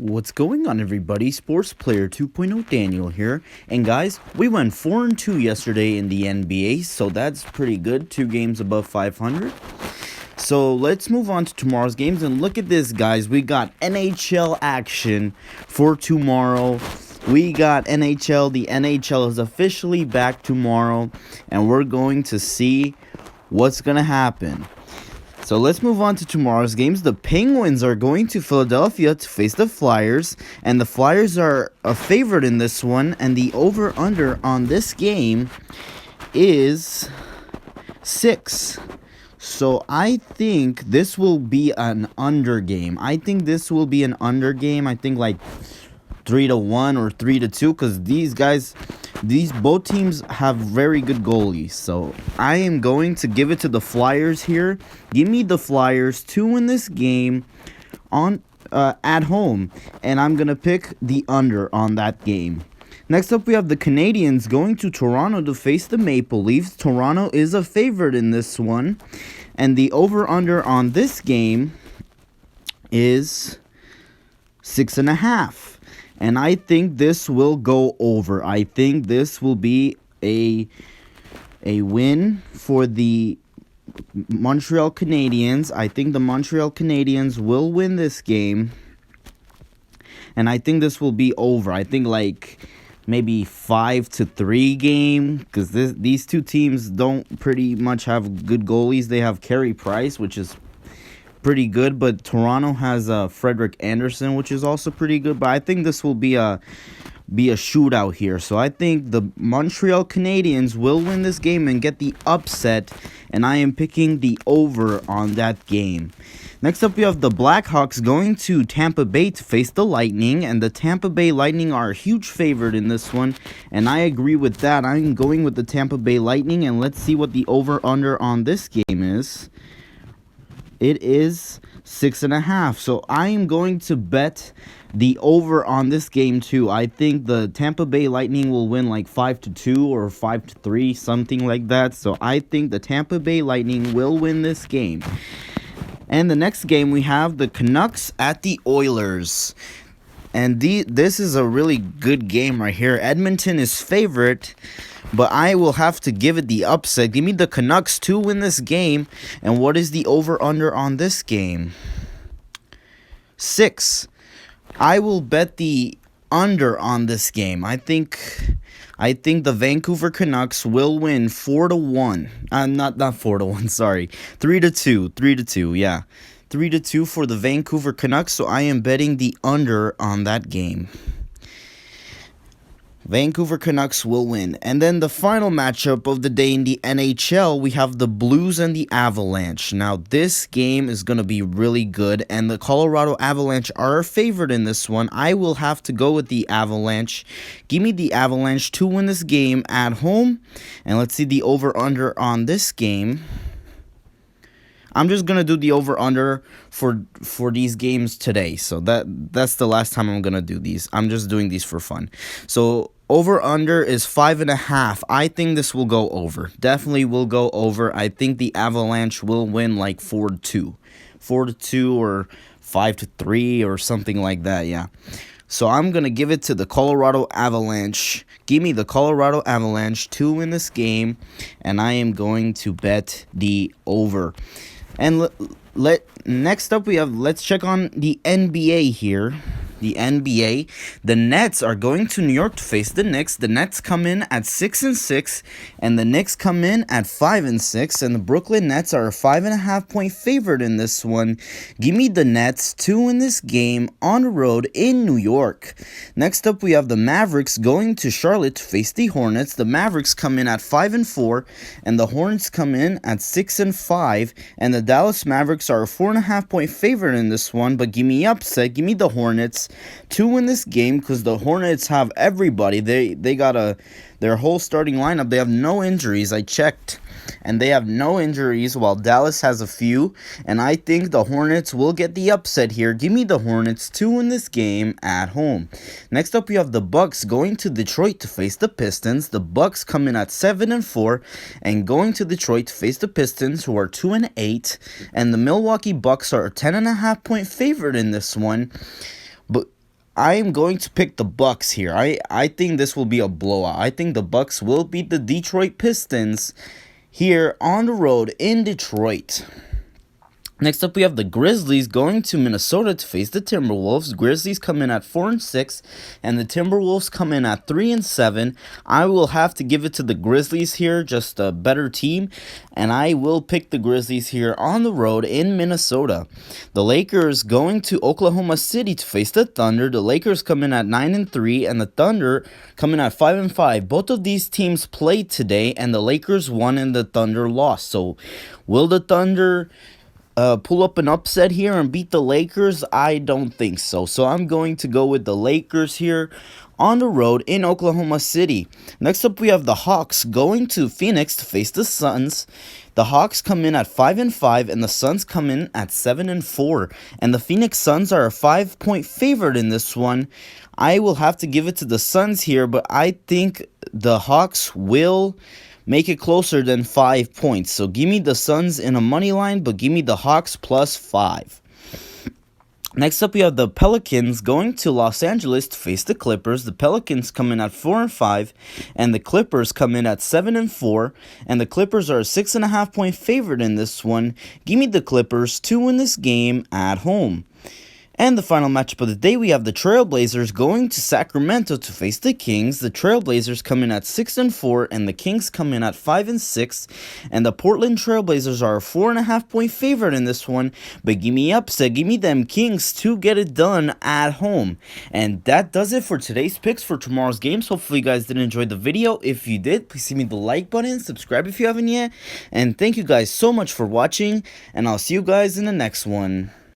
What's going on, everybody? Sports Player 2.0 Daniel here. And guys, we went 4-2 yesterday in the NBA, so that's pretty good. 2 games above 500. So let's move on to tomorrow's games and look at this, guys. We got NHL action for tomorrow. We got NHL. The NHL is officially back tomorrow, and we're going to see what's going to happen. So let's move on to tomorrow's games. The Penguins are going to Philadelphia to face the Flyers, and the Flyers are a favorite in this one, and the over-under on this game is 6. So I think this will be an under game. I think like 3-1 or 3-2, because both teams have very good goalies. So I am going to give it to the Flyers here. Give me the Flyers to win this game on at home, and I'm gonna pick the under on that game. Next up, we have the Canadiens going to Toronto to face the Maple Leafs. Toronto is a favorite in this one, and the over-under on this game is 6.5. And I think this will go over. I think this will be a win for the Montreal Canadiens. I think the Montreal Canadiens will win this game. And I think this will be over. I think like maybe 5-3 game, because these two teams don't pretty much have good goalies. They have Carey Price, which is pretty good, but Toronto has Frederik Andersen, which is also pretty good. But I think this will be a shootout here. So I think the Montreal Canadiens will win this game and get the upset, and I am picking the over on that game. Next up, we have the Blackhawks going to Tampa Bay to face the Lightning, and the Tampa Bay Lightning are a huge favorite in this one, and I agree with that. I'm going with the Tampa Bay Lightning, and let's see what the over-under on this game is. It is 6.5. So I am going to bet the over on this game too. I think the Tampa Bay Lightning will win like 5-2 or 5-3, something like that. So I think the Tampa Bay Lightning will win this game. And the next game, we have the Canucks at the Oilers. And this is a really good game right here. Edmonton is favorite, but I will have to give it the upset. Give me the Canucks to win this game. And what is the over-under on this game? 6. I will bet the under on this game. I think the Vancouver Canucks will win 4-1. Not 4-1, sorry. 3-2. 3-2, yeah. 3-2 for the Vancouver Canucks, so I am betting the under on that game. Vancouver Canucks will win. And then the final matchup of the day in the NHL, we have the Blues and the Avalanche. Now, this game is going to be really good, and the Colorado Avalanche are a favorite in this one. I will have to go with the Avalanche. Give me the Avalanche to win this game at home. And let's see the over-under on this game. I'm just going to do the over-under for these games today. So that's the last time I'm going to do these. I'm just doing these for fun. So over-under is 5.5. I think this will go over. Definitely will go over. I think the Avalanche will win like 4-2. 4-2 or 5-3 or something like that, yeah. So I'm going to give it to the Colorado Avalanche. Give me the Colorado Avalanche to win this game. And I am going to bet the over. And next up, let's check on the NBA here. The NBA, the Nets are going to New York to face the Knicks. The Nets come in at 6-6, and the Knicks come in at 5-6, and the Brooklyn Nets are a 5.5-point favorite in this one. Give me the Nets to win this game on the road in New York. Next up, we have the Mavericks going to Charlotte to face the Hornets. The Mavericks come in at 5-4, and the Hornets come in at 6-5, and the Dallas Mavericks are a 4.5-point favorite in this one. But give me upset. Give me the Hornets to win this game, because the Hornets have everybody. They got their whole starting lineup. They have no injuries. I checked, and they have no injuries, while Dallas has a few. And I think the Hornets will get the upset here. Give me the Hornets to win this game at home. Next up, we have the Bucks going to Detroit to face the Pistons. The Bucks come in at 7-4 and going to Detroit to face the Pistons, who are 2-8. And the Milwaukee Bucks are a 10.5-point favorite in this one. But I am going to pick the Bucks here. I think this will be a blowout. I think the Bucks will beat the Detroit Pistons here on the road in Detroit. Next up, we have the Grizzlies going to Minnesota to face the Timberwolves. Grizzlies come in at 4-6, and the Timberwolves come in at 3-7. I will have to give it to the Grizzlies here, just a better team, and I will pick the Grizzlies here on the road in Minnesota. The Lakers going to Oklahoma City to face the Thunder. The Lakers come in at 9-3, and the Thunder come in at 5-5. Both of these teams played today, and the Lakers won and the Thunder lost. So, will the Thunder pull up an upset here and beat the Lakers? I don't think so. So I'm going to go with the Lakers here on the road in Oklahoma City. Next up, we have the Hawks going to Phoenix to face the Suns. The Hawks come in at 5-5, and the Suns come in at 7-4. And the Phoenix Suns are a 5-point favorite in this one. I will have to give it to the Suns here, but I think the Hawks will make it closer than 5 points. So give me the Suns in a money line, but give me the Hawks plus 5. Next up, we have the Pelicans going to Los Angeles to face the Clippers. The Pelicans come in at 4-5, and the Clippers come in at 7-4. And the Clippers are a 6.5-point favorite in this one. Give me the Clippers to win this game at home. And the final matchup of the day, we have the Trailblazers going to Sacramento to face the Kings. The Trailblazers come in at 6-4, and the Kings come in at 5-6. And the Portland Trailblazers are a 4.5-point favorite in this one. But give me upset, give me them Kings to get it done at home. And that does it for today's picks for tomorrow's games. Hopefully you guys did enjoy the video. If you did, please give me the like button, subscribe if you haven't yet. And thank you guys so much for watching, and I'll see you guys in the next one.